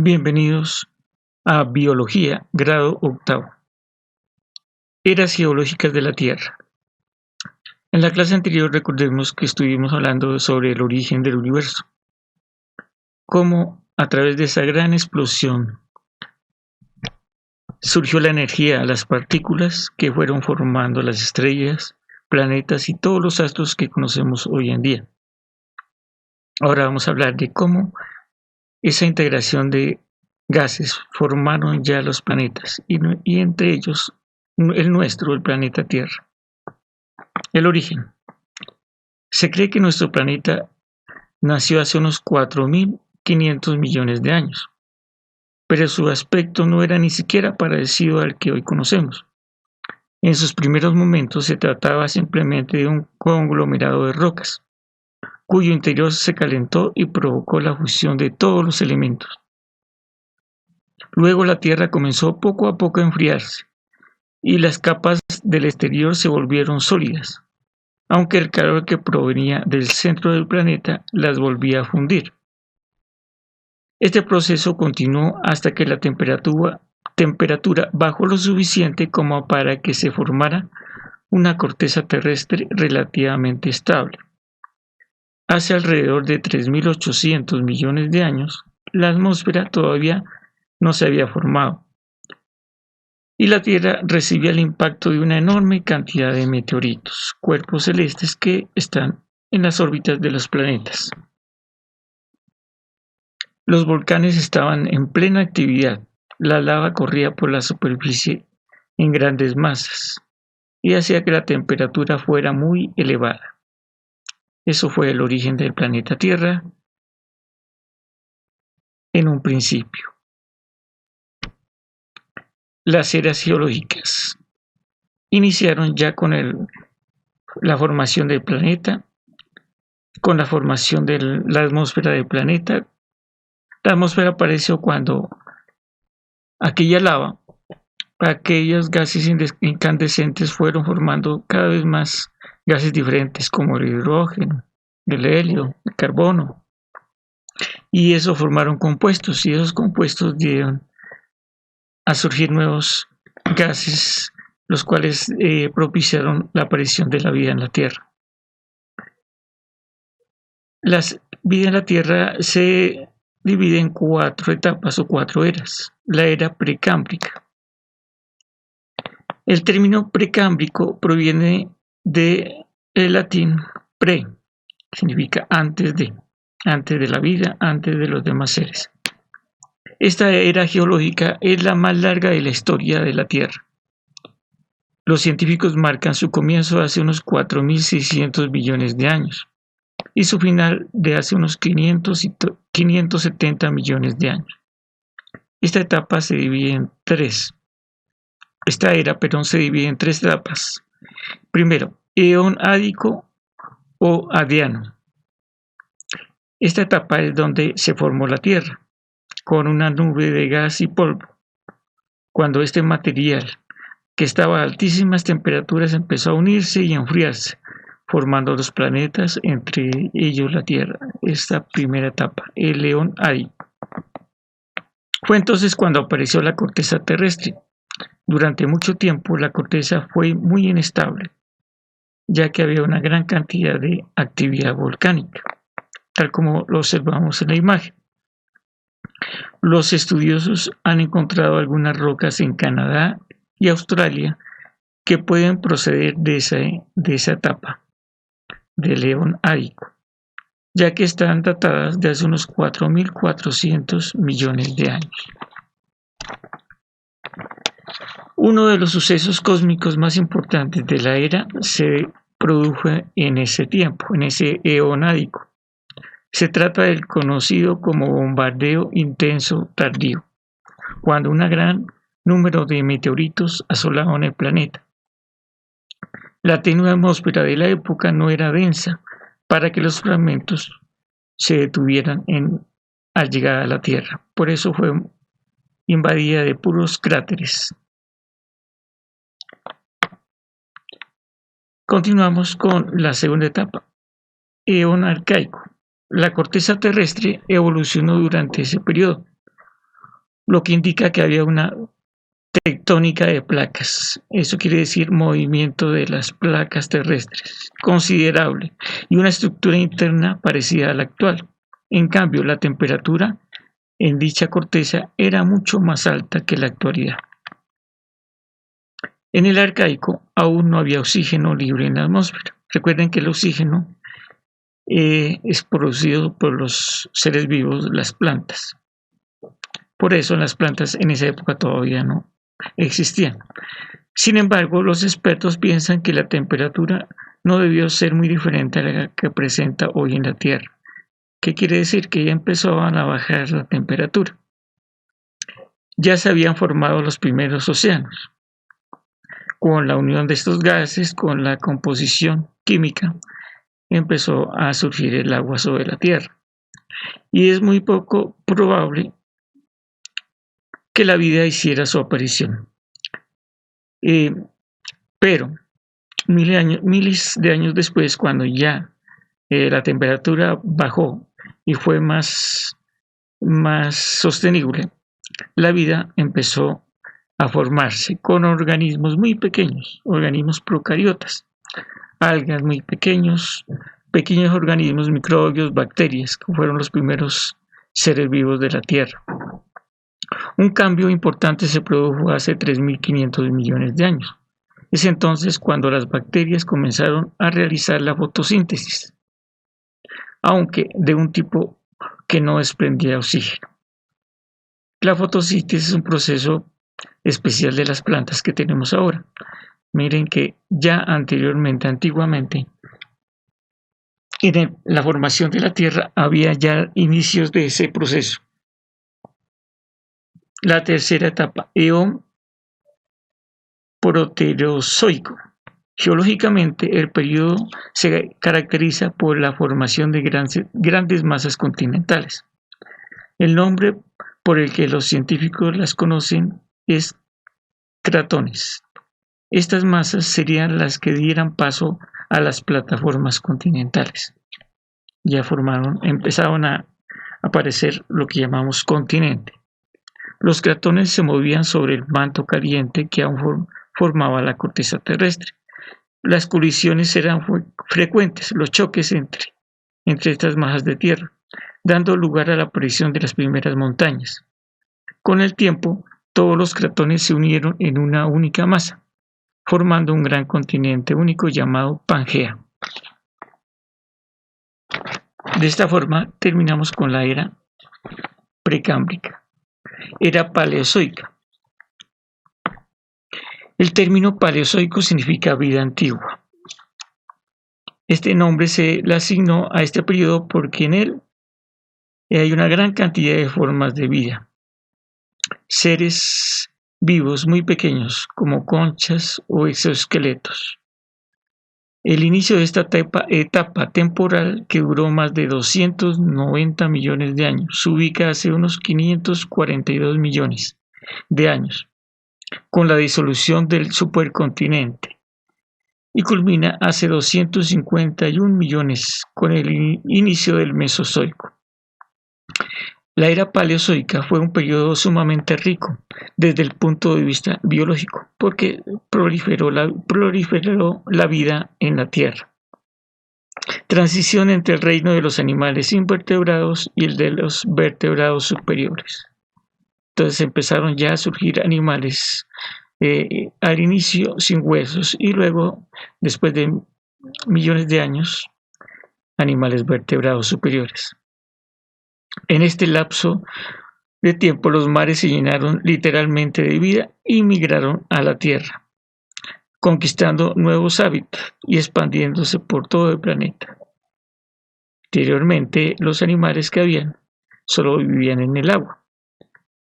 Bienvenidos a Biología, grado octavo. Eras geológicas de la Tierra. En la clase anterior recordemos que estuvimos hablando sobre el origen del universo, cómo a través de esa gran explosión surgió la energía, las partículas que fueron formando las estrellas, planetas y todos los astros que conocemos hoy en día. Ahora vamos a hablar de cómo esa integración de gases formaron ya los planetas y entre ellos el nuestro, el planeta Tierra. El origen. Se cree que nuestro planeta nació hace unos 4.500 millones de años, pero su aspecto no era ni siquiera parecido al que hoy conocemos. En sus primeros momentos se trataba simplemente de un conglomerado de rocas, cuyo interior se calentó y provocó la fusión de todos los elementos. Luego la Tierra comenzó poco a poco a enfriarse, y las capas del exterior se volvieron sólidas, aunque el calor que provenía del centro del planeta las volvía a fundir. Este proceso continuó hasta que la temperatura bajó lo suficiente como para que se formara una corteza terrestre relativamente estable. Hace alrededor de 3.800 millones de años, la atmósfera todavía no se había formado, y la Tierra recibía el impacto de una enorme cantidad de meteoritos, cuerpos celestes que están en las órbitas de los planetas. Los volcanes estaban en plena actividad, la lava corría por la superficie en grandes masas y hacía que la temperatura fuera muy elevada. Eso fue el origen del planeta Tierra en un principio. Las eras geológicas iniciaron ya con la formación del planeta, con la formación de la atmósfera del planeta. La atmósfera apareció cuando aquella lava, aquellos gases incandescentes fueron formando cada vez más gases diferentes como el hidrógeno, el helio, el carbono, y eso formaron compuestos, y esos compuestos dieron a surgir nuevos gases, los cuales propiciaron la aparición de la vida en la Tierra. La vida en la Tierra se divide en 4 etapas o 4 eras. La era precámbrica. El término precámbrico proviene del latín pre, que significa antes de la vida, antes de los demás seres. Esta era geológica es la más larga de la historia de la Tierra. Los científicos marcan su comienzo hace unos 4.600 millones de años y su final de hace unos 570 millones de años. Esta etapa se divide en tres. Esta era, se divide en 3 etapas. Primero, eón ádico o adiano. Esta etapa es donde se formó la Tierra, con una nube de gas y polvo. Cuando este material, que estaba a altísimas temperaturas, empezó a unirse y a enfriarse, formando los planetas, entre ellos la Tierra. Esta primera etapa, el eón ádico. Fue entonces cuando apareció la corteza terrestre. Durante mucho tiempo la corteza fue muy inestable, ya que había una gran cantidad de actividad volcánica, tal como lo observamos en la imagen. Los estudiosos han encontrado algunas rocas en Canadá y Australia que pueden proceder de esa etapa del eón ádico, ya que están datadas de hace unos 4.400 millones de años. Uno de los sucesos cósmicos más importantes de la era se produjo en ese tiempo, en ese eón ádico. Se trata del conocido como bombardeo intenso tardío, cuando un gran número de meteoritos asolaban el planeta. La tenue atmósfera de la época no era densa para que los fragmentos se detuvieran al llegar a la Tierra. Por eso fue invadida de puros cráteres. Continuamos con la segunda etapa, eón arcaico. La corteza terrestre evolucionó durante ese periodo, lo que indica que había una tectónica de placas. Eso quiere decir movimiento de las placas terrestres considerable y una estructura interna parecida a la actual. En cambio, la temperatura en dicha corteza era mucho más alta que la actualidad. En el arcaico aún no había oxígeno libre en la atmósfera. Recuerden que el oxígeno es producido por los seres vivos, las plantas. Por eso las plantas en esa época todavía no existían. Sin embargo, los expertos piensan que la temperatura no debió ser muy diferente a la que presenta hoy en la Tierra. ¿Qué quiere decir? Que ya empezaban a bajar la temperatura. Ya se habían formado los primeros océanos. Con la unión de estos gases, con la composición química, empezó a surgir el agua sobre la Tierra. Y es muy poco probable que la vida hiciera su aparición. Pero miles de años después, cuando ya la temperatura bajó y fue más sostenible, la vida empezó a formarse con organismos muy pequeños, organismos procariotas, algas muy pequeños organismos, microbios, bacterias, que fueron los primeros seres vivos de la Tierra. Un cambio importante se produjo hace 3.500 millones de años. Es entonces cuando las bacterias comenzaron a realizar la fotosíntesis, aunque de un tipo que no desprendía oxígeno. La fotosíntesis es un proceso especial de las plantas que tenemos ahora. Miren que ya antiguamente, en la formación de la Tierra había ya inicios de ese proceso. La tercera etapa, eón proterozoico. Geológicamente, el periodo se caracteriza por la formación de grandes masas continentales. El nombre por el que los científicos las conocen es cratones. Estas masas serían las que dieran paso a las plataformas continentales. Ya empezaron a aparecer lo que llamamos continente. Los cratones se movían sobre el manto caliente que aún formaba la corteza terrestre. Las colisiones eran frecuentes, los choques entre estas masas de tierra, dando lugar a la aparición de las primeras montañas. Con el tiempo, todos los cratones se unieron en una única masa, formando un gran continente único llamado Pangea. De esta forma terminamos con la era precámbrica, era paleozoica. El término paleozoico significa vida antigua. Este nombre se le asignó a este periodo porque en él hay una gran cantidad de formas de vida. Seres vivos muy pequeños como conchas o exoesqueletos. El inicio de esta etapa temporal, que duró más de 290 millones de años, se ubica hace unos 542 millones de años, con la disolución del supercontinente, y culmina hace 251 millones con el inicio del Mesozoico. La era paleozoica fue un periodo sumamente rico desde el punto de vista biológico, porque proliferó la vida en la Tierra. Transición entre el reino de los animales invertebrados y el de los vertebrados superiores. Entonces empezaron ya a surgir animales al inicio sin huesos y luego, después de millones de años, animales vertebrados superiores. En este lapso de tiempo los mares se llenaron literalmente de vida y migraron a la Tierra, conquistando nuevos hábitats y expandiéndose por todo el planeta. Anteriormente, los animales que habían solo vivían en el agua.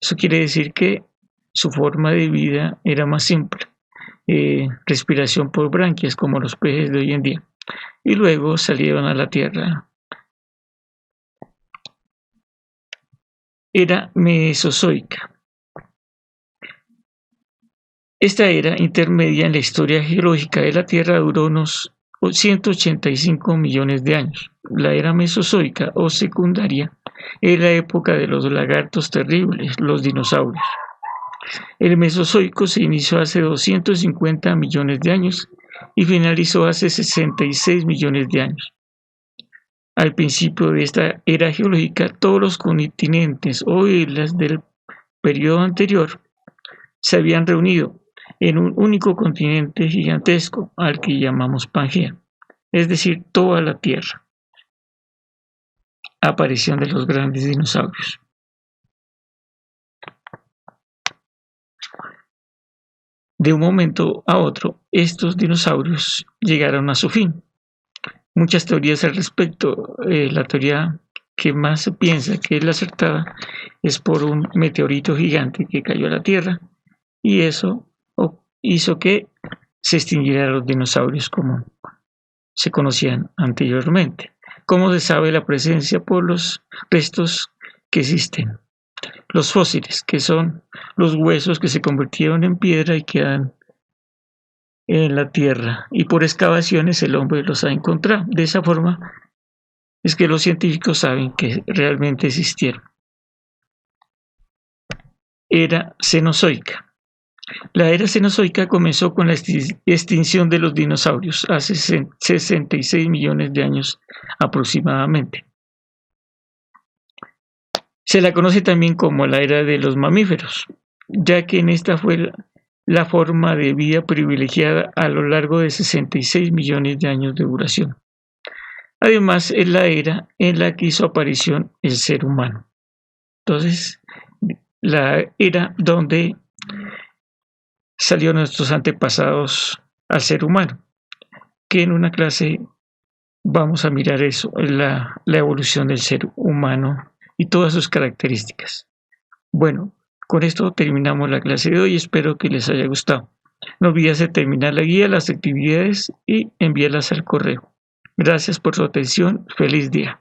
Eso quiere decir que su forma de vida era más simple, respiración por branquias como los peces de hoy en día, y luego salieron a la Tierra. Era mesozoica. Esta era intermedia en la historia geológica de la Tierra duró unos 185 millones de años. La era mesozoica o secundaria es la época de los lagartos terribles, los dinosaurios. El Mesozoico se inició hace 250 millones de años y finalizó hace 66 millones de años. Al principio de esta era geológica, todos los continentes o islas del periodo anterior se habían reunido en un único continente gigantesco al que llamamos Pangea, es decir, toda la Tierra. Aparición de los grandes dinosaurios. De un momento a otro, estos dinosaurios llegaron a su fin. Muchas teorías al respecto. La teoría que más se piensa que es la acertada es por un meteorito gigante que cayó a la Tierra y eso hizo que se extinguieran los dinosaurios como se conocían anteriormente. ¿Cómo se sabe la presencia por los restos que existen? Los fósiles, que son los huesos que se convirtieron en piedra y quedan en la tierra, y por excavaciones el hombre los ha encontrado. De esa forma es que los científicos saben que realmente existieron. Era Cenozoica. La era Cenozoica comenzó con la extinción de los dinosaurios hace 66 millones de años aproximadamente. Se la conoce también como la era de los mamíferos, ya que en esta fue la forma de vida privilegiada a lo largo de 66 millones de años de duración. Además, es la era en la que hizo aparición el ser humano. Entonces, la era donde salieron nuestros antepasados al ser humano, que en una clase vamos a mirar eso, la evolución del ser humano y todas sus características. Bueno, con esto terminamos la clase de hoy, espero que les haya gustado. No olvides terminar la guía, las actividades y enviarlas al correo. Gracias por su atención, feliz día.